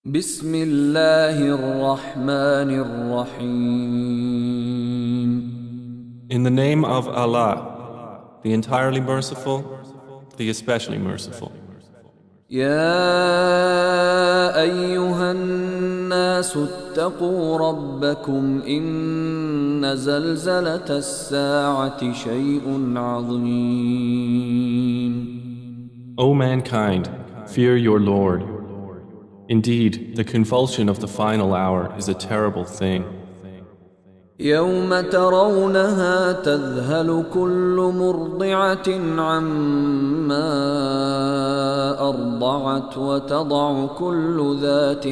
بسم الله الرحمن الرحيم. In the name of Allah, the entirely merciful, the especially merciful. يا أيها الناس اتقوا ربكم إن زلزلة الساعة شيء عظيم. O mankind, fear your Lord. Indeed, the convulsion of the final hour is a terrible thing. يوم ترونها تذهل كل مرضعة عما أرضعت وتضع كل ذات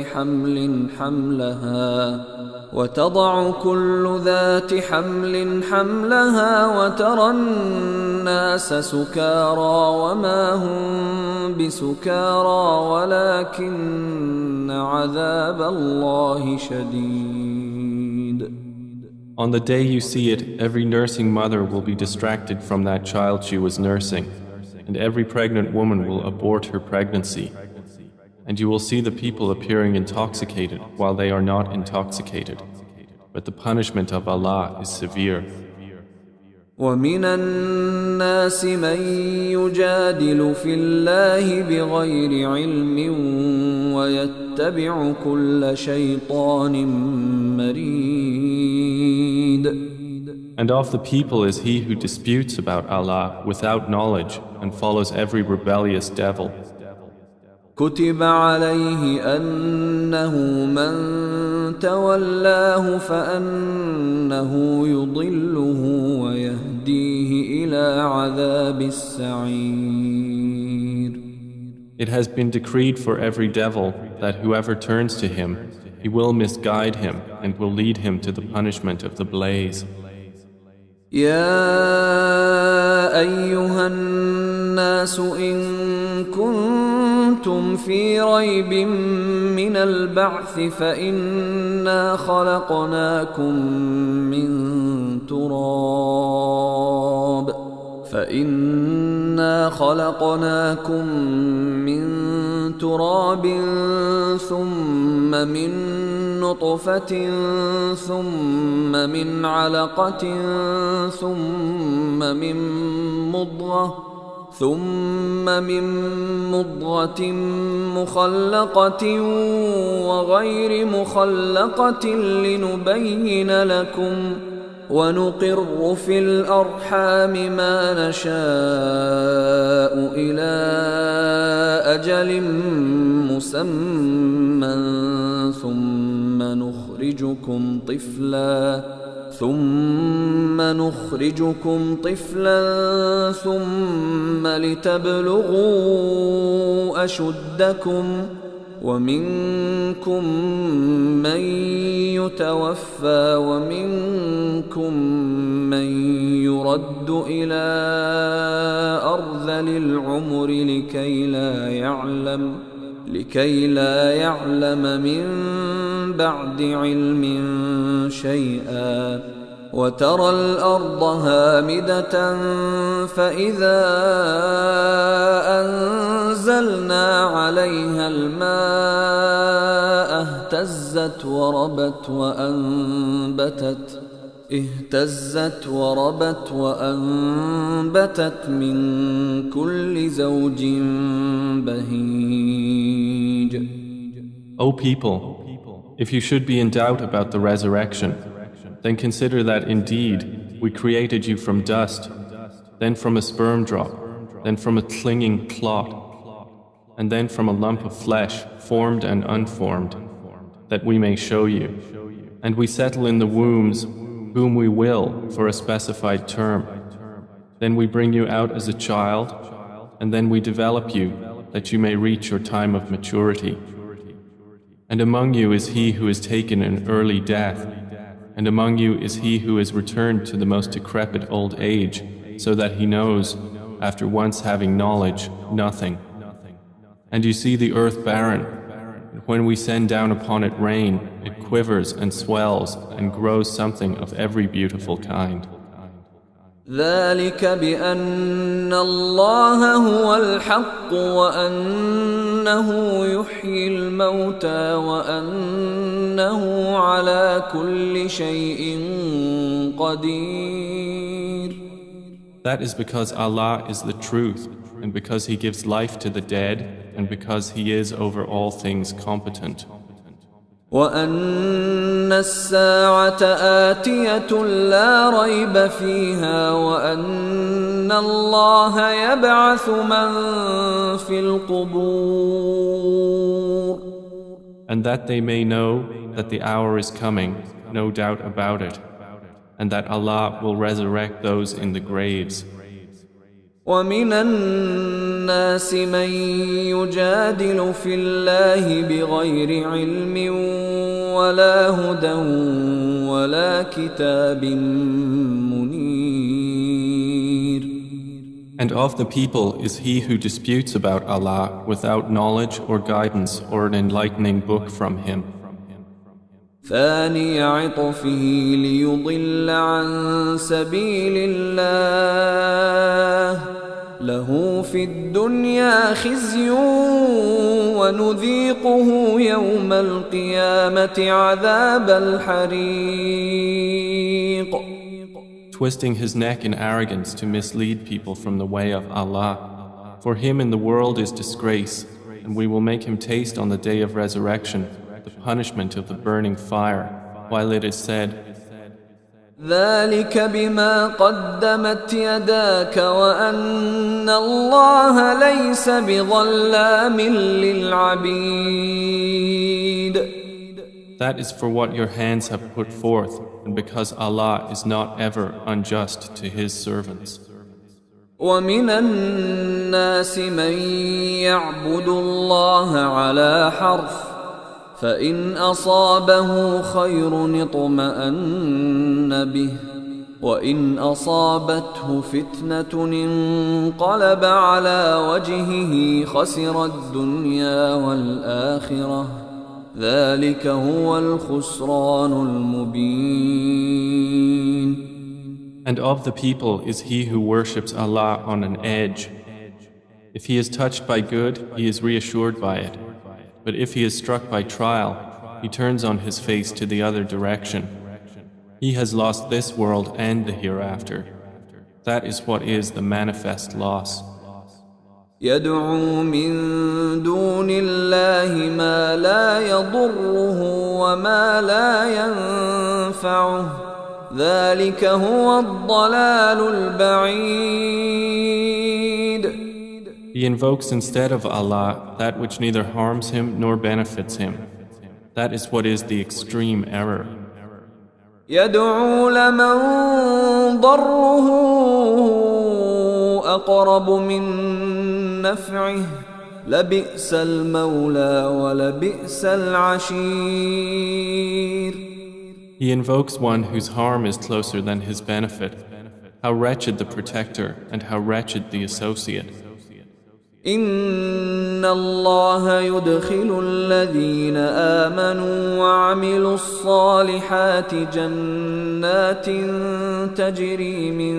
حمل حملها وترى الناس سكارى وما هم بسكارى ولكن عذاب الله شديد. On the day you see it, every nursing mother will be distracted from that child she was nursing, and every pregnant woman will abort her pregnancy. And you will see the people appearing intoxicated while they are not intoxicated. But the punishment of Allah is severe. ومن الناس من يجادل في الله بغير علم ويتبع كل شيطان مريد. And of the people is he who disputes about Allah without knowledge and follows every rebellious devil. كتب عليه أنه من تولاه فأنه يضله ويهديه إلى عذاب السعير. It has been decreed for every devil that whoever turns to him, he will misguide him and will lead him to the punishment of the blaze. يا أيها الناس إن كنتم في ريب من البعث فإنا خلقناكم من تراب ثم من نطفة ثم من علقة ثم من مضغة مخلقة وغير مخلقة لنبين لكم ونقر في الأرحام ما نشاء إلى أجل مسمى ثم نخرجكم طفلا ثم لتبلغوا أشدكم ومنكم من يتوفى ومنكم من يرد إلى أرذل العمر لكي لا يعلم من بعد علم شيئا وترى الأرض هامدة فإذا أنزلنا عليها الماء اهتزت وربت من كل زوج بهيج. O people, if you should be in doubt about the resurrection, then consider that indeed we created you from dust, then from a sperm drop, then from a clinging clot, and then from a lump of flesh, formed and unformed, that we may show you. And we settle in the wombs whom we will for a specified term. Then we bring you out as a child, and then we develop you that you may reach your time of maturity. And among you is he who is taken an early death, and among you is he who is returned to the most decrepit old age, so that he knows, after once having knowledge, nothing. And you see the earth barren, and when we send down upon it rain, it quivers and swells and grows something of every beautiful kind. ذلك بأن الله هو الحق وأنه يحيي الموتى وأنه على كل شيء قدير. That is because Allah is the truth, and because He gives life to the dead, and because He is over all things competent. وأن الساعة آتية لا ريب فيها وأن الله يبعث من في القبور. And that they may know that the hour is coming, no doubt about it, and that Allah will resurrect those in the graves. ومن الناس من يجادل في الله بغير علم ولا هدى ولا كتاب منير. And of the people is he who disputes about Allah without knowledge or guidance or an enlightening book from Him. ثاني عطفه ليضل عن سبيل الله له في الدنيا خزي ونذيقه يوم القيامة عذاب الحريق. Twisting his neck in arrogance to mislead people from the way of Allah. For him in the world is disgrace, and we will make him taste on the day of resurrection the punishment of the burning fire, while it is said, ذلك بما قدمت يداك وأن الله ليس بظلام للعبيد. That is for what your hands have put forth, and because Allah is not ever unjust to His servants. ومن الناس من يعبد الله على حرف فإن أصابه خير اطمأن به وإن أصابته فتنة انقلب على وجهه خسر الدنيا والآخرة ذلك هو الخسران المبين. And of the people is he who worships Allah on an edge. If he is touched by good, he is reassured by it. But if he is struck by trial, he turns on his face to the other direction. He has lost this world and the hereafter. That is what is the manifest loss. يدعو من دون الله ما لا يضره وما لا ينفعه ذلك هو الضلال البعيد. He invokes instead of Allah that which neither harms him nor benefits him. That is what is the extreme error. يدعو لمن ضره أقرب من نفعه لبئس المولى ولبئس العشير. He invokes one whose harm is closer than his benefit. How wretched the protector and how wretched the associate. إن الله يدخل الذين آمنوا وعملوا الصالحات جنات تجري من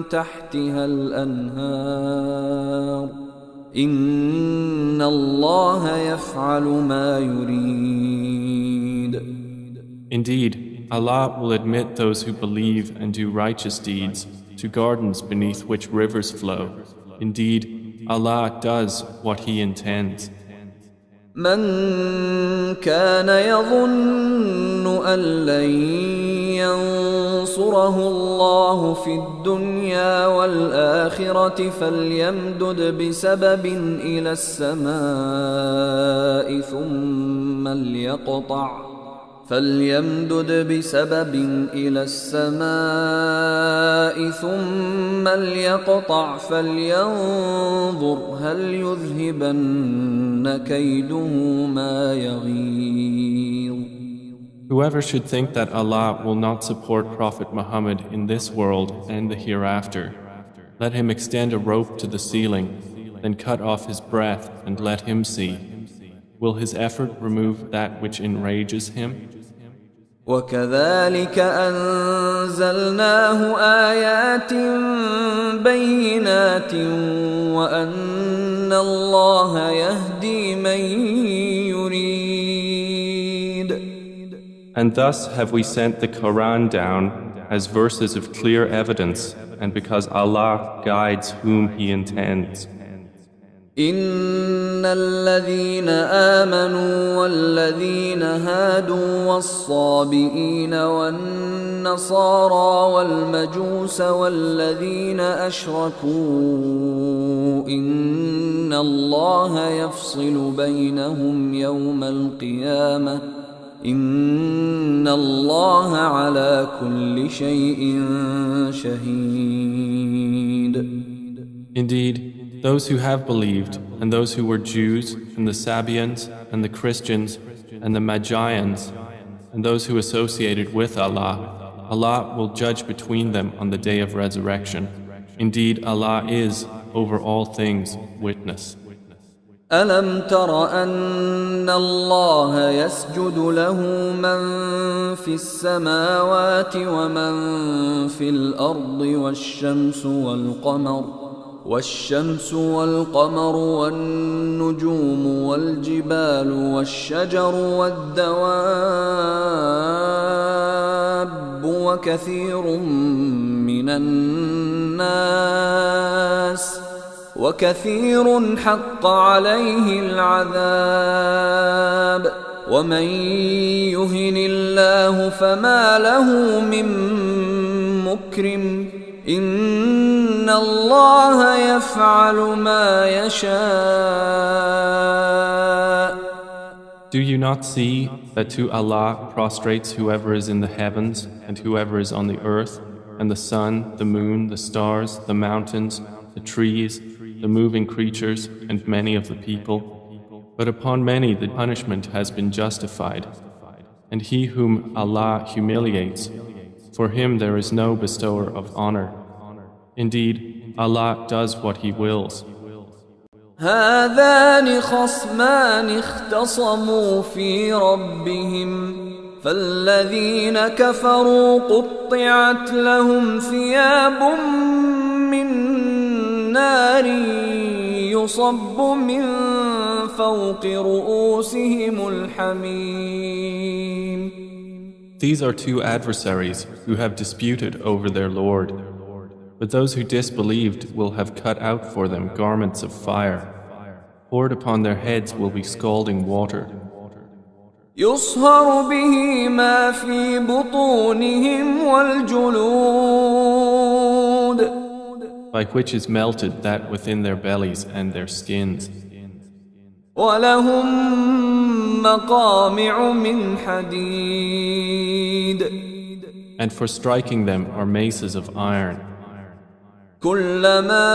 تحتها الأنهار إن الله يفعل ما يريد. Indeed, Allah will admit those who believe and do righteous deeds to gardens beneath which rivers flow. Indeed, Allah does what He intends. من كان يظن أن لن ينصره الله في الدنيا والآخرة فليمدد بسبب إلى السماء ثم ليقطع فلينظر هل يذهبن كيده ما يغيظ. Whoever should think that Allah will not support Prophet Muhammad in this world and the hereafter, let him extend a rope to the ceiling, then cut off his breath and let him see. Will his effort remove that which enrages him? وكذلك أنزلناه آيات بينات وأن الله يهدي من يريد. And thus have we sent the Quran down as verses of clear evidence, and because Allah guides whom He intends. إن الذين آمنوا والذين هادوا والصابئين والنصارى والمجوس والذين أشركوا إن الله يفصل بينهم يوم القيامة إن الله على كل شيء شهيد. Indeed, those who have believed, and those who were Jews, and the Sabians, and the Christians, and the Magians, and those who associated with Allah, Allah will judge between them on the day of resurrection. Indeed, Allah is, over all things, witness. ألم تر أن الله يسجد له من في السماوات ومن في الأرض والشمس والقمر والنجوم والجبال والشجر والدواب وكثير حق عليه العذاب ومن يهن الله فما له من مكرم إن الله يفعل ما يشاء. Do you not see that to Allah prostrates whoever is in the heavens and whoever is on the earth, and the sun, the moon, the stars, the mountains, the trees, the moving creatures, and many of the people? But upon many the punishment has been justified, and he whom Allah humiliates, for him there is no bestower of honor. Indeed, Allah does what He wills. هذان خصمان اختصموا في ربهم فالذين كفروا قطعت لهم ثياب من نار يصب من فوق رؤوسهم الحميم. These are two adversaries who have disputed over their Lord. But those who disbelieved will have cut out for them garments of fire. Poured upon their heads will be scalding water. يصهر به ما في بطونهم والجلود. By which is melted that within their bellies and their skins. ولهم مقامع من حديد. And for striking them are maces of iron. كلما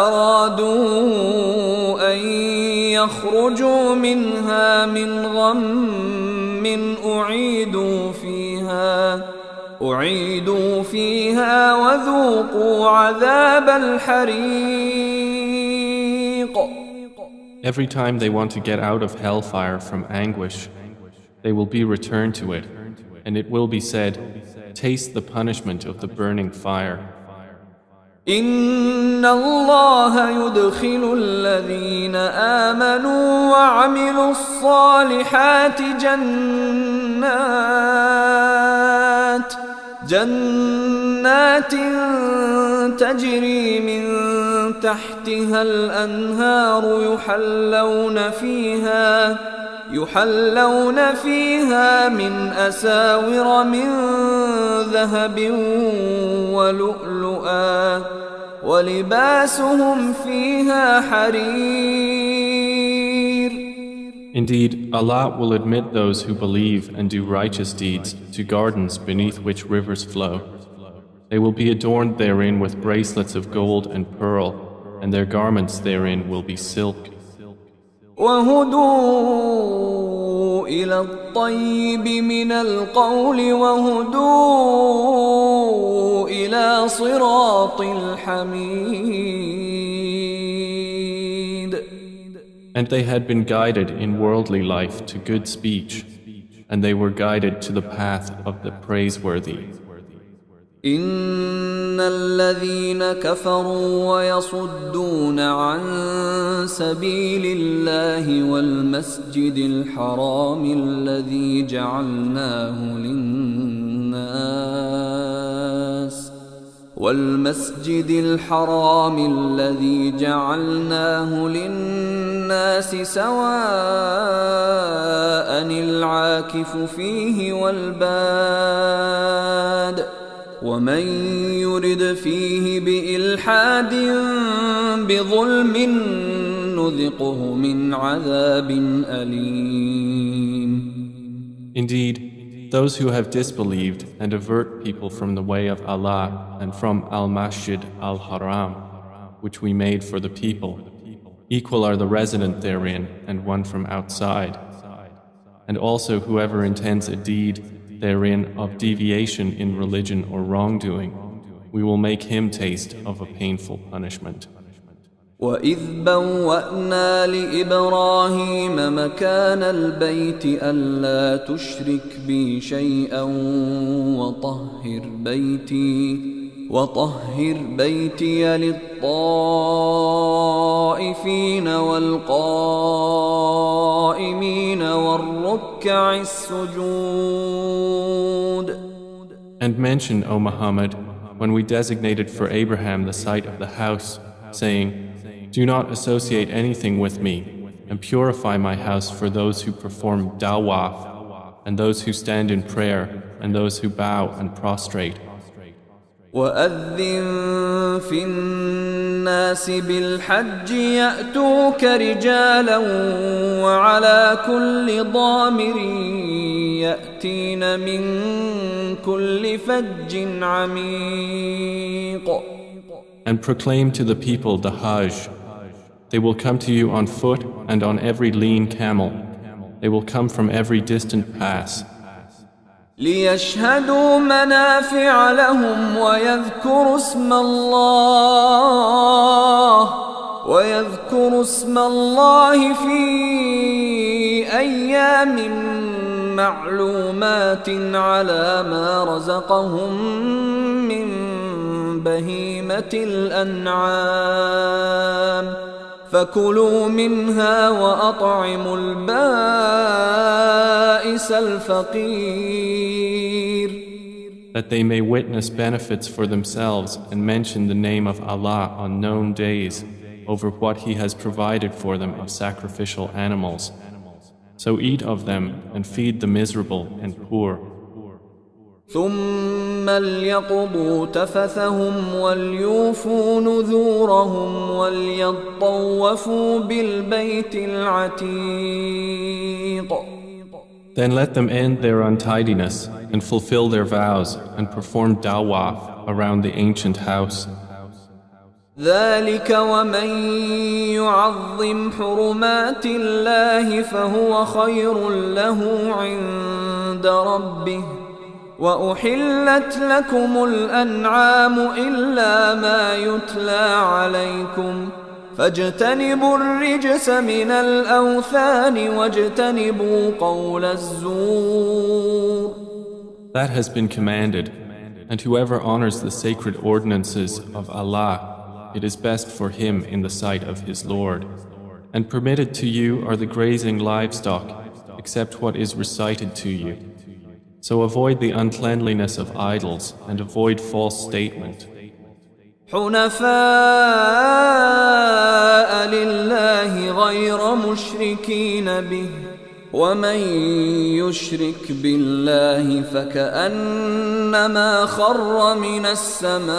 أرادوا أن يخرجوا منها من غم أعيدوا فيها وذوقوا عذاب الحريق. Every time they want to get out of hellfire from anguish, they will be returned to it, and it will be said, taste the punishment of the burning fire. إن الله يدخل الذين آمنوا وعملوا الصالحات جنات تجري من تحتها الأنهار يحلون فيها من أساور من ذهب ولؤلؤا ولباسهم فيها حرير. Indeed, Allah will admit those who believe and do righteous deeds to gardens beneath which rivers flow. They will be adorned therein with bracelets of gold and pearl, and their garments therein will be silk. وهدوا إلى الطيب من القول وهدوا إلى صراط الحميد. And they had been guided in worldly life to good speech, and they were guided to the path of the praiseworthy. إن الذين كفروا ويصدون عن سبيل الله والمسجد الحرام الذي جعلناه للناس سواء العاكف فيه والباد ومن يرد فيه بإلحاد بظلم نذقه من عذاب أليم. Indeed, those who have disbelieved and avert people from the way of Allah and from Al-Masjid Al-Haram, which we made for the people, equal are the resident therein and one from outside. And also whoever intends a deed therein of deviation in religion or wrongdoing, we will make him taste of a painful punishment. وَإِذْ بَوَّأْنَا لِإِبْرَاهِيمَ مَكَانَ الْبَيْتِ أَلَّا تُشْرِكْ بِي شَيْئًا وَطَهِّرْ بَيْتِيَ لِلطَّائِفِينَ وَالْقَائِمِينَ وَالرُّكَّعِ السُّجُودِ. And mention, O Muhammad, when we designated for Abraham the site of the house, saying, do not associate anything with me, and purify my house for those who perform dawaf, and those who stand in prayer, and those who bow and prostrate. وَأَذِّن فِي النَّاسِ بِالْحَجِّ يَأْتُوكَ رِجَالًا وَعَلَى كُلِّ ضَامِرٍ يَأْتِينَ مِنْ كُلِّ فَجٍّ عَمِيقٍ. And proclaim to the people the Hajj. They will come to you on foot and on every lean camel. They will come from every distant pass. لِيَشْهَدُوا مَنَافِعَ لَهُمْ وَيَذْكُرُوا اسْمَ الله في أيام معلومات على ما رزقهم من بهيمة الأنعام فكلوا منها وأطعموا البائس الفقير. That they may witness benefits for themselves and mention the name of Allah on known days over what He has provided for them of sacrificial animals. So eat of them and feed the miserable and poor. ثم ليقضوا تفثهم وليوفوا نذورهم وليطوفوا بالبيت العتيق. Then let them end their untidiness and fulfill their vows and perform dawaf around the ancient house. ذلك ومن يعظم حرمات الله فهو خير له عند ربه وأحلت لكم الأنعام إلا ما يتلى عليكم فاجتنبوا الرجس من الأوثان واجتنبوا قول الزور. That has been commanded, and whoever honors the sacred ordinances of Allah, it is best for him in the sight of his Lord. And permitted to you are the grazing livestock, except what is recited to you. So avoid the uncleanliness of idols and avoid false statement. حنفاء لله غير مشركين به ومن يشرك بالله فكأنما خر من السماء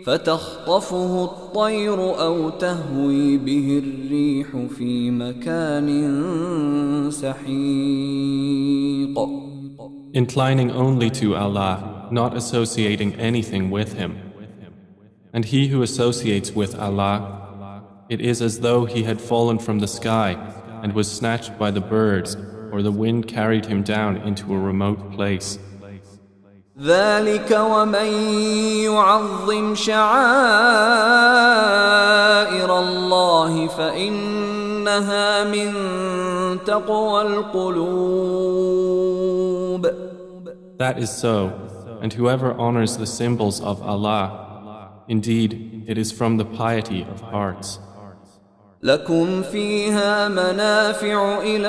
فتخطفه الطير أو تهوي به الريح في مكان سحيق. Inclining only to Allah, not associating anything with Him. And he who associates with Allah, it is as though he had fallen from the sky and was snatched by the birds, or the wind carried him down into a remote place. ذلك ومن يعظم شعائر الله فإنها من تقوى القلوب. That is so, and whoever honors the symbols of Allah, indeed, it is from the piety of hearts. لكم فيها منافع إلى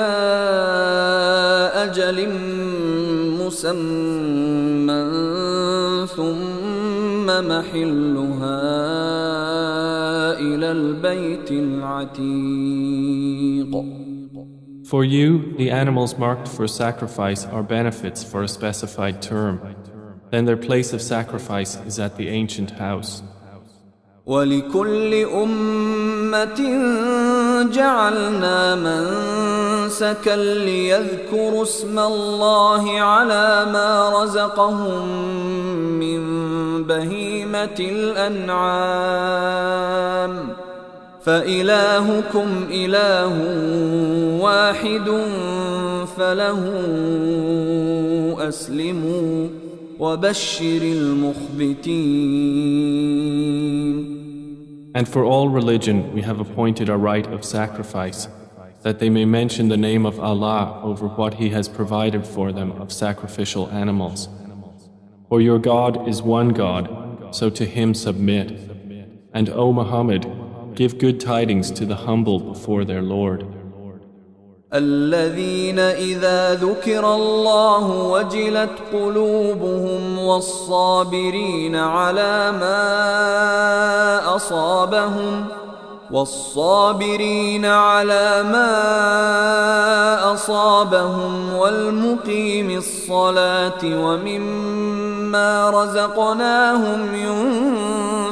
أجل مسمى ثم محلها إلى البيت العتيق. For you, the animals marked for sacrifice are benefits for a specified term. Then their place of sacrifice is at the ancient house. ولكل أمة جعلنا منسكا ليذكروا اسم الله على ما رزقهم من بهيمة الأنعام فإلهكم إله واحد فله أسلموا وبشر المخبتين. And for all religion we have appointed a rite of sacrifice, that they may mention the name of Allah over what He has provided for them of sacrificial animals. For your God is one God, so to Him submit. And O Muhammad, give good tidings to the humble before their Lord. الذين إذا ذكر الله وجلت قلوبهم والصابرين على ما أصابهم والمقيم الصلاة ومما رزقناهم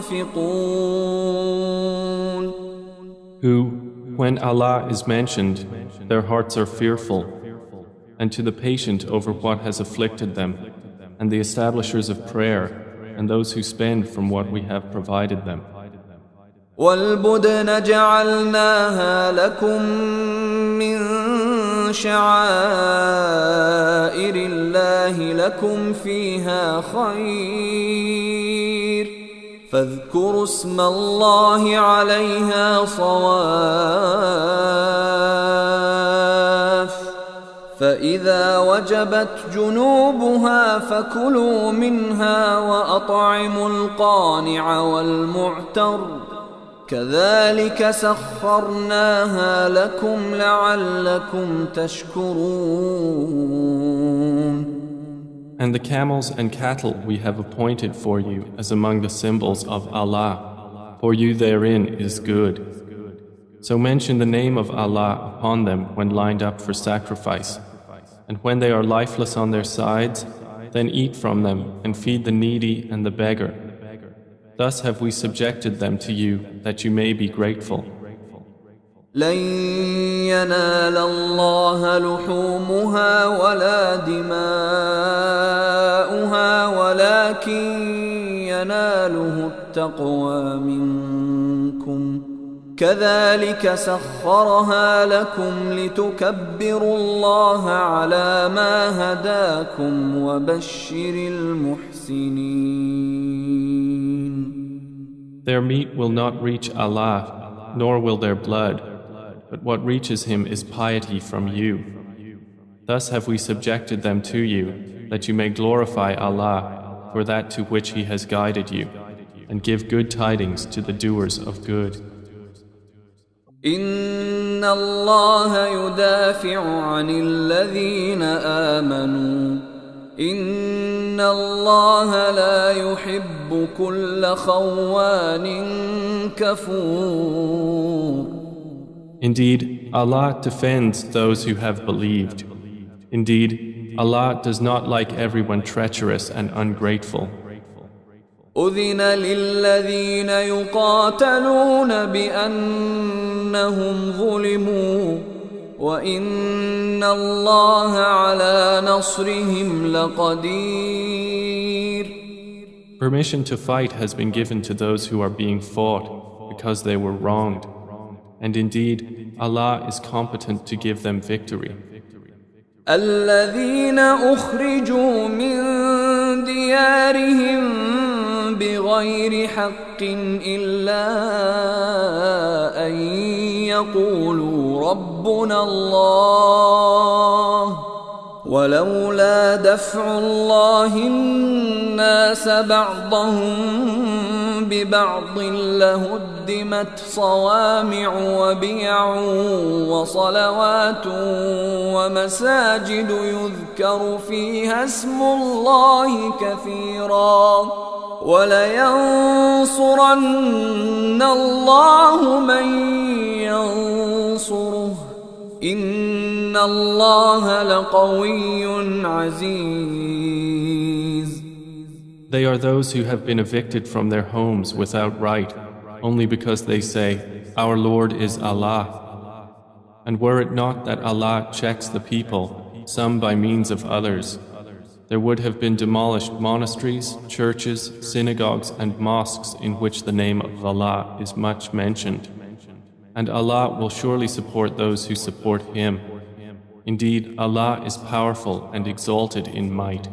ينفقون. Who, when Allah is mentioned, their hearts are fearful, and to the patient over what has afflicted them, and the establishers of prayer, and those who spend from what we have provided them. وَالْبُدْنَ جَعَلْنَاهَا لَكُم مِّن شَعَائِرِ اللَّهِ لَكُمْ فِيهَا خَيْرٌ فاذكروا اسم الله عليها صواف فإذا وجبت جنوبها فكلوا منها وأطعموا القانع والمعتر كذلك سخرناها لكم لعلكم تشكرون. And the camels and cattle we have appointed for you as among the symbols of Allah. For you therein is good. So mention the name of Allah upon them when lined up for sacrifice. And when they are lifeless on their sides, then eat from them and feed the needy and the beggar. Thus have we subjected them to you that you may be grateful. لن ينال الله لحومها ولا دماؤها ولكن يناله التقوى منكم كذلك سخرها لكم لتكبروا الله على ما هداكم وبشر المحسنين. Their meat will not reach Allah, nor will their blood, but what reaches Him is piety from you. Thus have we subjected them to you, that you may glorify Allah for that to which He has guided you, and give good tidings to the doers of good. إن الله يدافع عن الذين آمنوا إن الله لا يحب كل خوان كفور. Indeed, Allah defends those who have believed. Indeed, Allah does not like everyone treacherous and ungrateful. أذن للذين يقاتلون بأنهم ظلموا وإن الله على نصرهم لقدير. Permission to fight has been given to those who are being fought because they were wronged. And indeed, Allah is competent to give them victory. الذين أخرجوا من ديارهم بغير حق إلا أن يقولوا ربنا الله ولولا دفع الله الناس بعضهم ببعض لهدمت صوامع وبيع وصلوات ومساجد يذكر فيها اسم الله كثيرا ولينصرن الله من ينصره إن الله لقوي عزيز. They are those who have been evicted from their homes without right, only because they say, Our Lord is Allah. And were it not that Allah checks the people, some by means of others, there would have been demolished monasteries, churches, synagogues and mosques in which the name of Allah is much mentioned. And Allah will surely support those who support Him. Indeed, Allah is powerful and exalted in might.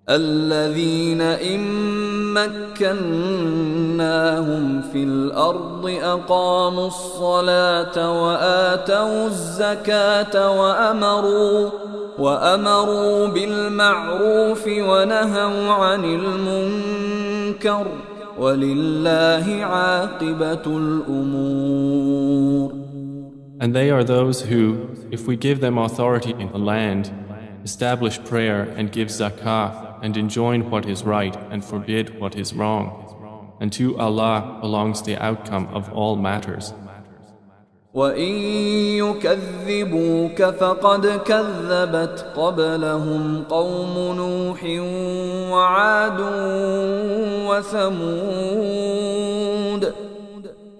الذين إن مكناهم في الأرض أقاموا الصلاة وآتوا الزكاة وأمروا بالمعروف ونهوا عن المنكر ولله عاقبة الأمور. And they are those who, if we give them authority in the land, establish prayer and give zakah and enjoin what is right and forbid what is wrong. And to Allah belongs the outcome of all matters. وَإِن يُكَذِّبُوكَ فَقَدْ كَذَّبَتْ قَبْلَهُمْ قَوْمُ نُوحٍ وَعَادٌ وَثَمُودَ.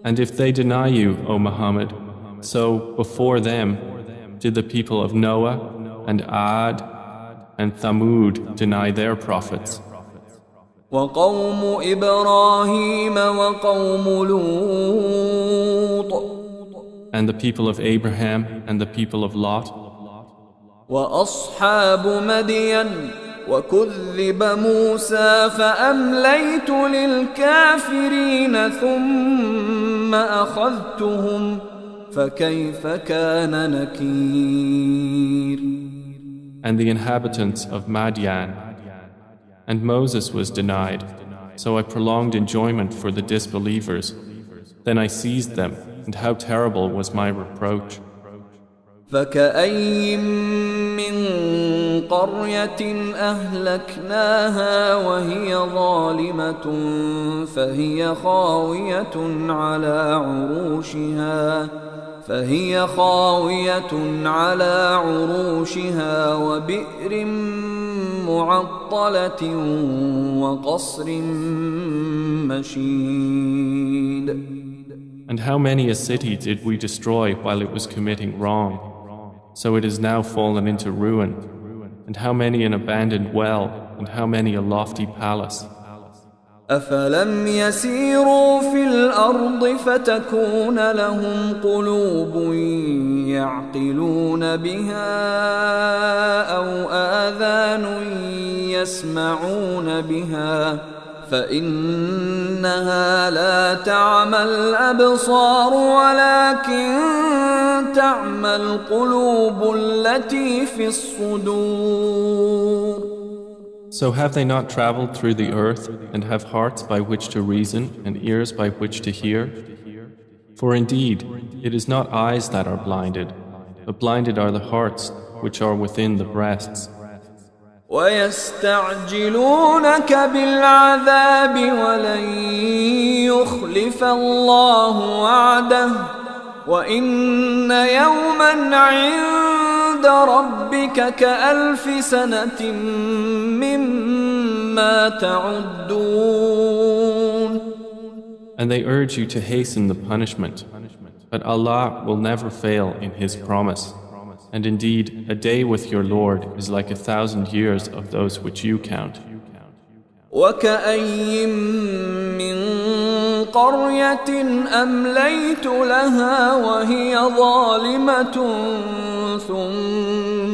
And if they deny you, O Muhammad, so before them did the people of Noah and Ad and Thamud deny their prophets. وَقَوْمُ إِبْرَاهِيمَ وَقَوْمُ لُوطٍ. And the people of Abraham and the people of Lot. وأصحاب مدين وكذب موسى فأمليت للكافرين ثم أخذتهم فكيف كان نكير. And the inhabitants of Madian. And Moses was denied, so I prolonged enjoyment for the disbelievers. Then I seized them, and how terrible was my reproach. فكأي من قرية أهلكناها وهي ظالمة فهي خاوية على عروشها وبئر معطلة وقصر مشيد. And how many a city did we destroy while it was committing wrong? So it is now fallen into ruin. And how many an abandoned well, and how many a lofty palace. أفلم يسيروا في الأرض فتكون لهم قلوب يعقلون بها أو آذان يسمعون بها فإنها لا تعمى الأبصار ولكن تعمى القلوب التي في الصدور. So have they not traveled through the earth and have hearts by which to reason and ears by which to hear? For indeed, it is not eyes that are blinded, but blinded are the hearts which are within the breasts. وَيَسْتَعْجِلُونَكَ بِالْعَذَابِ وَلَنْ يُخْلِفَ اللَّهُ وَعْدَهُ وَإِنَّ يَوْمًا عِندَ رَبِّكَ كَأَلْفِ سَنَةٍ مِّمَّا تَعُدُّونَ. And they urge you to hasten the punishment, but Allah will never fail in His promise. And indeed, a day with your Lord is like 1,000 years of those which you count. وَكَأَيٍّ مِّن قَرْيَةٍ أَمْلَيْتُ لَهَا وَهِيَ ظَالِمَةٌ ثُمَّ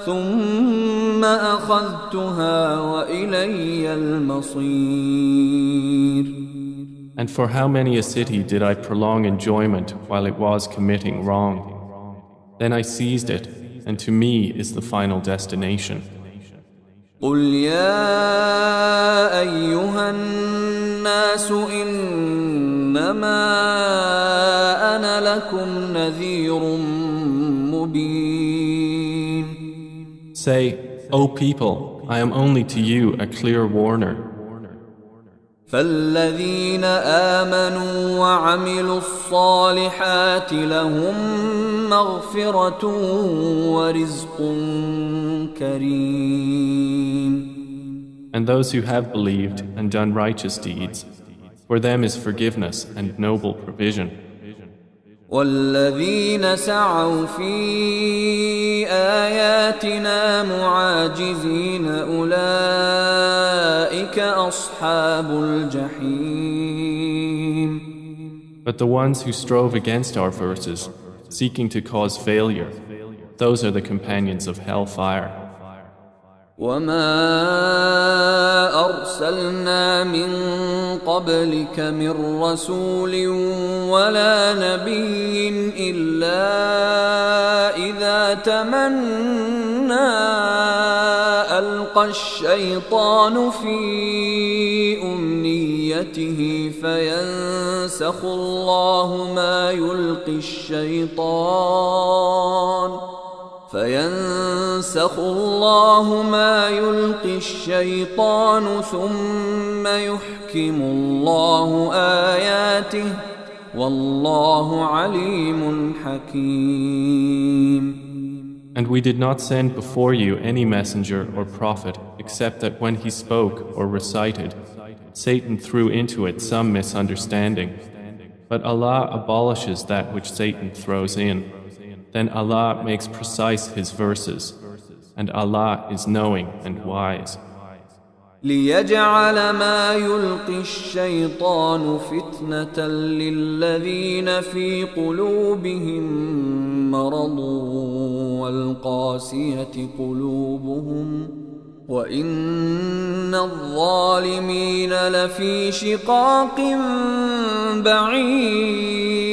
ثم أخذتها وإلي المصير. And for how many a city did I prolong enjoyment while it was committing wrong? Then I seized it, and to me is the final destination. قل يا أيها الناس إنما أنا لكم نذير مبين. Say, O people, I am only to you a clear warner. فالذين آمنوا وعملوا الصالحات لهم مغفرة ورزق كريم. And those who have believed and done righteous deeds, for them is forgiveness and noble provision. والذين سعوا في آياتنا معاجزين أولئك أصحاب الجحيم. But the ones who strove against our verses, seeking to cause failure, those are the companions of hellfire. وما أرسلنا من قبلك من رسول ولا نبي إلا إذا تمنى ألقى الشيطان في أمنيته فينسخ الله ما يلقي الشيطان ثم يحكم الله آياته والله عليم حكيم. And we did not send before you any messenger or prophet except that when he spoke or recited, Satan threw into it some misunderstanding. But Allah abolishes that which Satan throws in. Then Allah makes precise His verses, and Allah is knowing and wise. ليجعل ما يلقي الشيطان فتنة للذين في قلوبهم مرض والقاسية قلوبهم وإن الظالمين لفي شقاق بعيد.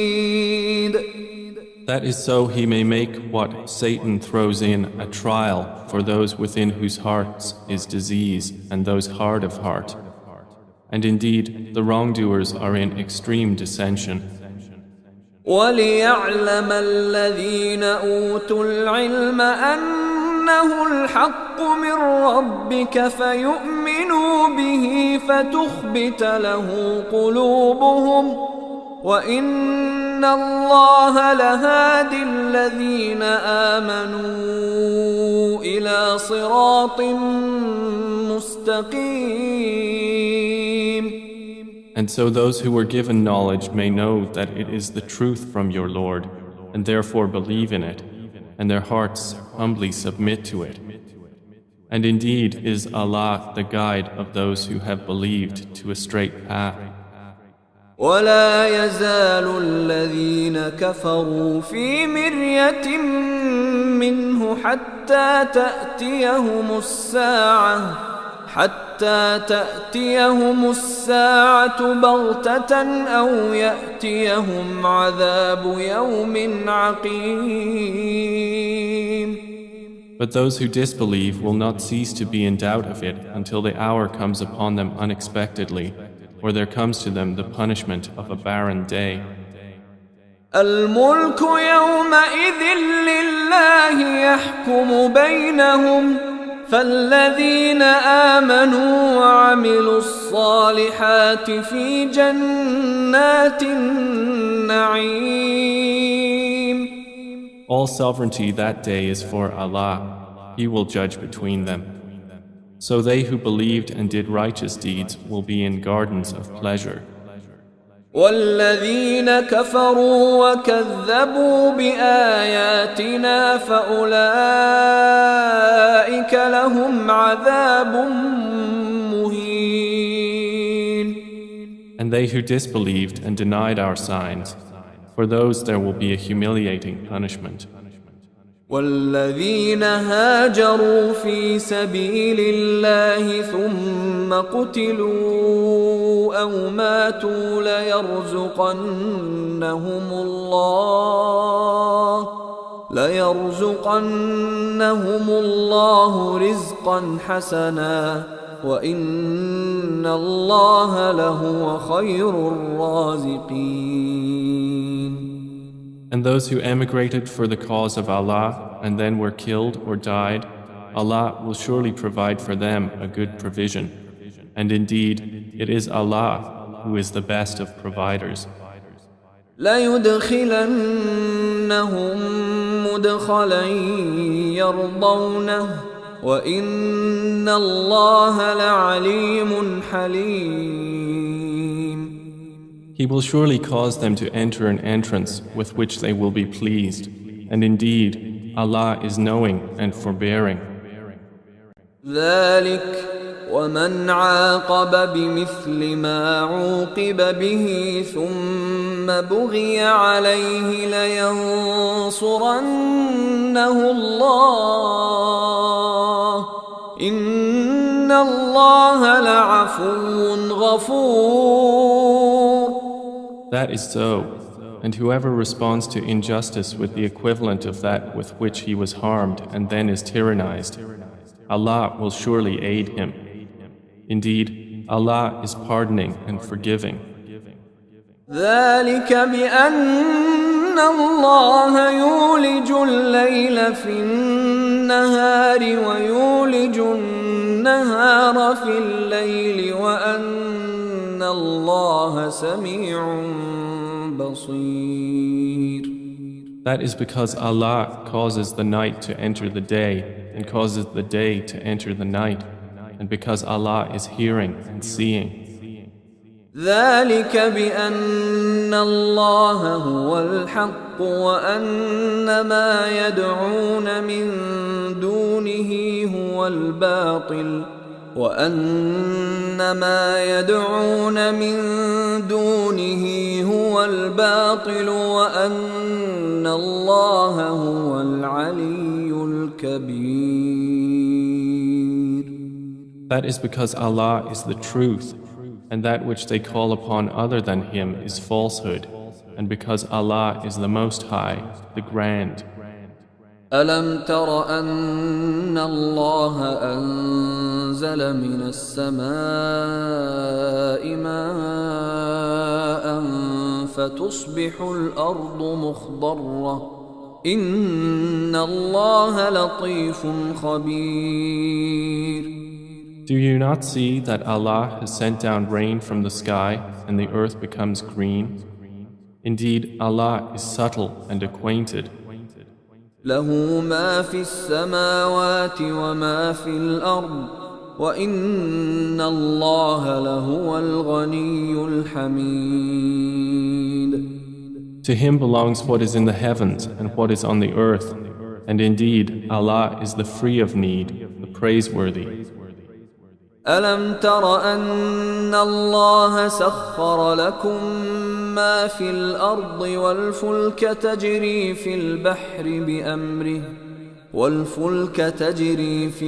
That is so he may make what Satan throws in a trial for those within whose hearts is disease and those hard of heart. And indeed, the wrongdoers are in extreme dissension. وَلِيَعْلَمَ الَّذِينَ أُوتُوا الْعِلْمَ أَنَّهُ الْحَقُّ مِنْ رَبِّكَ فَيُؤْمِنُوا بِهِ فَتُخْبِتَ لَهُ قُلُوبُهُمْ وَإِنَّ اللَّهَ لَهَادِي الَّذِينَ آمَنُوا إِلَى صِرَاطٍ مُسْتَقِيمٍ. And so those who were given knowledge may know that it is the truth from your Lord, and therefore believe in it, and their hearts humbly submit to it. And indeed is Allah the guide of those who have believed to a straight path. ولا يزال الذين كفروا في مرية منه حتى تأتيهم الساعة بغتة أو يأتيهم عذاب يوم عقيم. But those who disbelieve will not cease to be in doubt of it until the hour comes upon them unexpectedly, or there comes to them the punishment of a barren day. الملك يومئذ لله يحكم بينهم فالذين آمنوا وعملوا الصالحات في جنات النعيم. All sovereignty that day is for Allah. He will judge between them. So they who believed and did righteous deeds will be in gardens of pleasure. والذين كفروا وكذبوا بآياتنا فأولئك لهم عذاب مهين. And they who disbelieved and denied our signs, for those there will be a humiliating punishment. والذين هاجروا في سبيل الله ثم قتلوا أو ماتوا ليرزقنهم الله رزقا حسنا وإن الله لهو خير الرازقين. And those who emigrated for the cause of Allah and then were killed or died, Allah will surely provide for them a good provision. And indeed, it is Allah who is the best of providers. لَيُدْخِلَنَّهُمْ مُدْخَلًا يَرْضَوْنَهُ وَإِنَّ اللَّهَ لَعَلِيمٌ حَلِيمٌ. He will surely cause them to enter an entrance with which they will be pleased. And indeed, Allah is knowing and forbearing. ذلك ومن عاقب بمثل ما عوقب به ثم بغي عليه لينصرنه الله إن الله لعفو غفور. That is so. And whoever responds to injustice with the equivalent of that with which he was harmed and then is tyrannized, Allah will surely aid him. Indeed, Allah is pardoning and forgiving. ذلك بأن الله يولج الليل في النهار ويولج النهار في الليل وأن الله سميع بصير. That is because Allah causes the night to enter the day and causes the day to enter the night, and because Allah is hearing and seeing. ذلك بأن الله هو الحق وأن ما يدعون من دونه هو الباطل وأن ما يدعون من دونه هو الباطل وأن الله هو العلي الكبير. That is because Allah is the truth, and that which they call upon other than Him is falsehood, and because Allah is the Most High, the Grand. ألم تر أن الله أنزل من السماء ماء فتصبح الأرض مخضرة إن الله لطيف خبير. Do you not see that Allah has sent down rain from the sky and the earth becomes green? Indeed, Allah is subtle and acquainted. له ما في السماوات وما في الأرض وإن الله لهو الغني الحميد. To Him belongs what is in the heavens and what is on the earth, and indeed Allah is the free of need, the praiseworthy. ألم تر أن الله سخر لكم ما في الأرض والفلك تجري في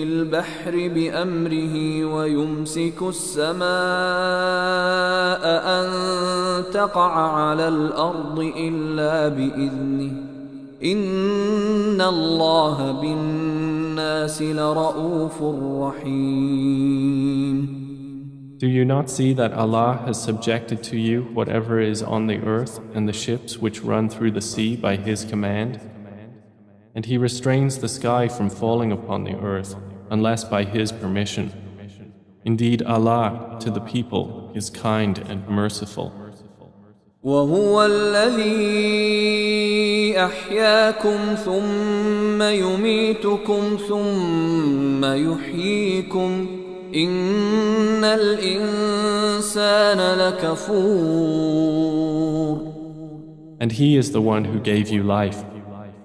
البحر بأمره ويمسك السماء أن تقع على الأرض إلا بإذنه إن الله بالناس لرؤوف رحيم. Do you not see that Allah has subjected to you whatever is on the earth and the ships which run through the sea by His command? And He restrains the sky from falling upon the earth unless by His permission. Indeed, Allah to the people is kind and merciful. وهو الذي أحياكم ثم يميتكم ثم يحييكم إن الإنسان لكفور. And He is the one who gave you life.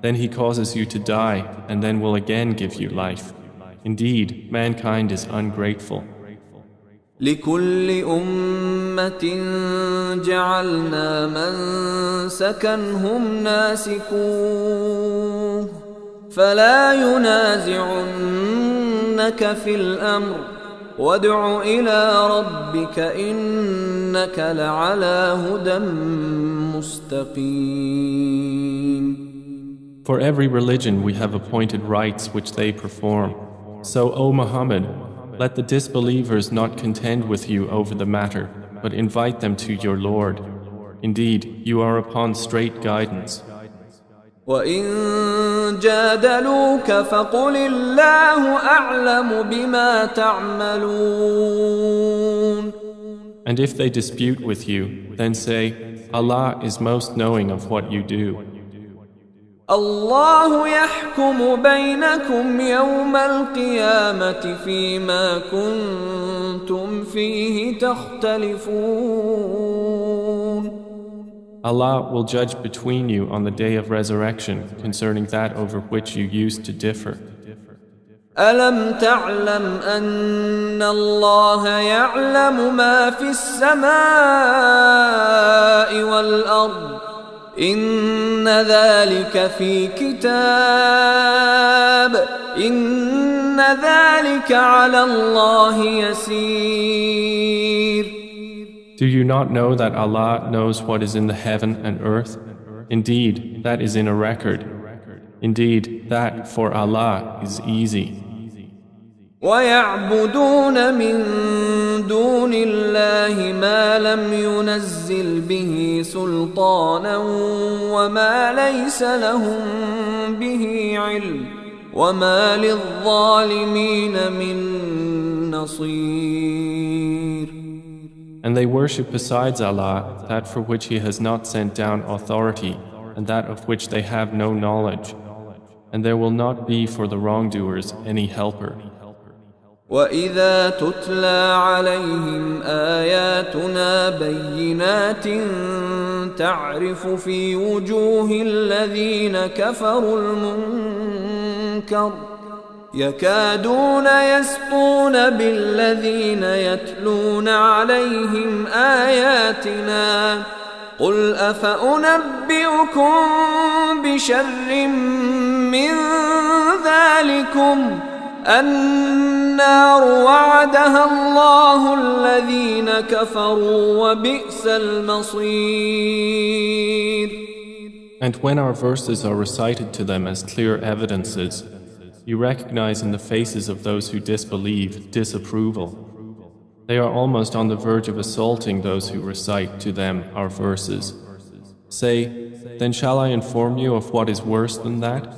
Then He causes you to die and then will again give you life. Indeed, mankind is ungrateful. لكل أمة جعلنا منسكا هم ناسكوه فلا ينازعنك في الأمر وادع إلى ربك إنك لعلى هدى مستقيم. For every religion we have appointed rites which they perform. So, O Muhammad, let the disbelievers not contend with you over the matter, but invite them to your Lord. Indeed, you are upon straight guidance. وَإِن جَادَلُوكَ فَقُلِ اللَّهُ أَعْلَمُ بِمَا تَعْمَلُونَ. And if they dispute with you, then say, Allah is most knowing of what you do. الله يحكم بينكم يوم القيامة فيما كنتم فيه تختلفون. Allah will judge between you on the day of resurrection concerning that over which you used to differ. ألم تعلم أن الله يعلم ما في السماء والأرض إن ذلك في كتاب إن ذلك على الله يسير. Do you not know that Allah knows what is in the heaven and earth? Indeed, that is in a record. Indeed, that for Allah is easy. وَيَعْبُدُونَ مِن دُونِ اللَّهِ مَا لَمْ يُنَزِّلْ بِهِ سُلْطَانًا وَمَا لَيْسَ لَهُم بِهِ عِلْمٌ وَمَا لِلظَّالِمِينَ مِن نَّصِيرٍ. And they worship besides Allah that for which He has not sent down authority and that of which they have no knowledge. And there will not be for the wrongdoers any helper. وَإِذَا تُتْلَى عَلَيْهِمْ آيَاتُنَا بَيِّنَاتٍ تَعْرِفُ فِي وُجُوهِ الَّذِينَ كَفَرُوا الْمُنكَرَ يَكَادُونَ يَسْطُونَ بِالَّذِينَ يَتْلُونَ عَلَيْهِمْ آيَاتِنَا قُلْ أَفَأُنَبِّئُكُم بِشَرٍّ مِّن ذَلِكُمْ النار وعدها الله الذين كفروا وبئس المصير. And when our verses are recited to them as clear evidences, you recognize in the faces of those who disbelieve disapproval. They are almost on the verge of assaulting those who recite to them our verses. Say, then shall I inform you of what is worse than that?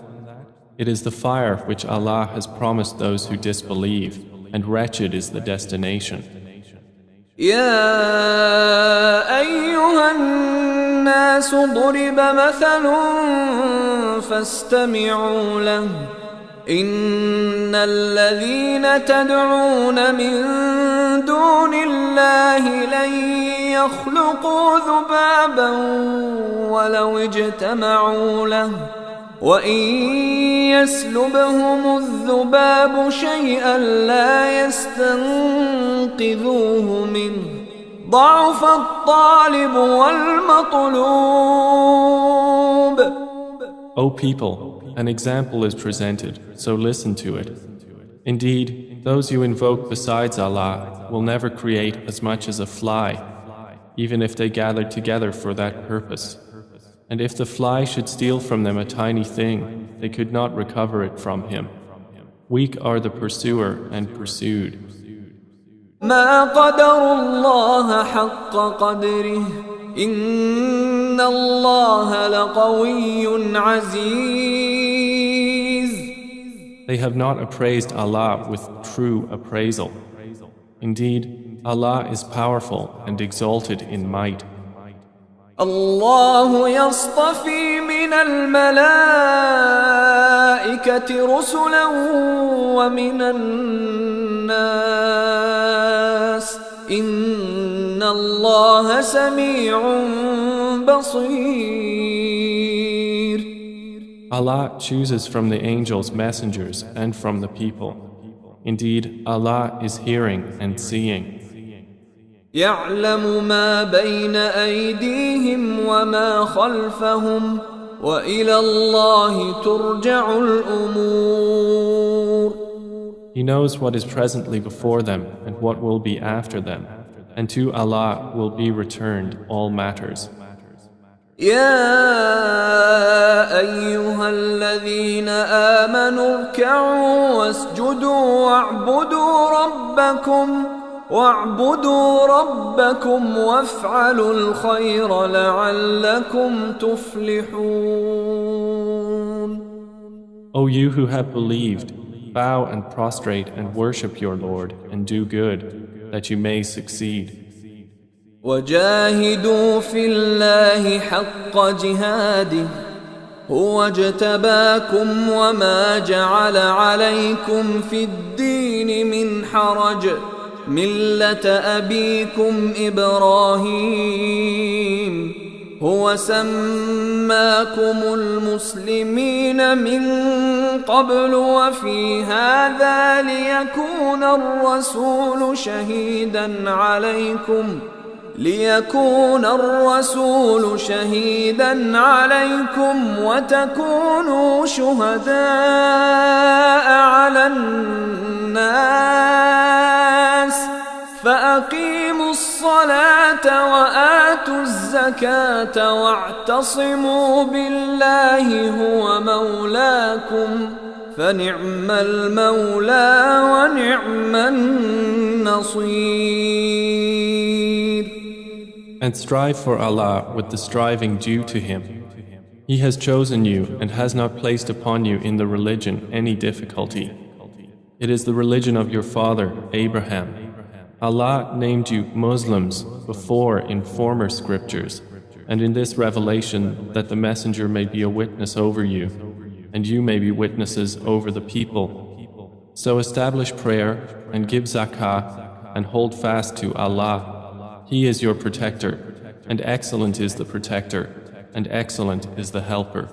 It is the fire which Allah has promised those who disbelieve, and wretched is the destination. يا أيها الناس ضرب مثل فاستمعوا له إن الذين تدعون من دون الله لن يخلقوا ذبابا ولو اجتمعوا له وإن يسلبهم الذباب شيئا لا يستنقذوه منه ضعف الطالب والمطلوب. O people, an example is presented, so listen to it. Indeed, those you invoke besides Allah will never create as much as a fly, even if they gather together for that purpose. And if the fly should steal from them a tiny thing, they could not recover it from him. Weak are the pursuer and pursued. ما قدر الله حق قدره إن الله لقوي عزيز. They have not appraised Allah with true appraisal. Indeed, Allah is powerful and exalted in might. الله يصطفي من الملائكة رسلا ومن الناس إن الله سميع بصير. Allah chooses from the angels messengers and from the people. Indeed, Allah is hearing and seeing. يعلم ما بين أيديهم وما خلفهم وإلى الله ترجع الأمور. He knows what is presently before them and what will be after them, and to Allah will be returned all matters. يا أيها الذين آمنوا اركعوا واسجدوا واعبدوا ربكم وافعلوا الخير لعلكم تفلحون. O you who have believed, bow and prostrate and worship your Lord and do good, that you may succeed. وجاهدوا في الله حق جهاده هو اجتباكم وما جعل عليكم في الدين من حرج ملة أبيكم إبراهيم هو سماكم المسلمين من قبل وفي هذا ليكون الرسول شهيدا عليكم وتكونوا شهداء على الناس فأقيموا الصلاة وآتوا الزكاة واعتصموا بالله هو مولاكم فنعم المولى ونعم النصير. And strive for Allah with the striving due to Him. He has chosen you and has not placed upon you in the religion any difficulty. It is the religion of your father, Abraham. Allah named you Muslims before in former scriptures, and in this revelation that the Messenger may be a witness over you, and you may be witnesses over the people. So establish prayer and give zakah and hold fast to Allah. He is your protector, and excellent is the protector, and excellent is the helper.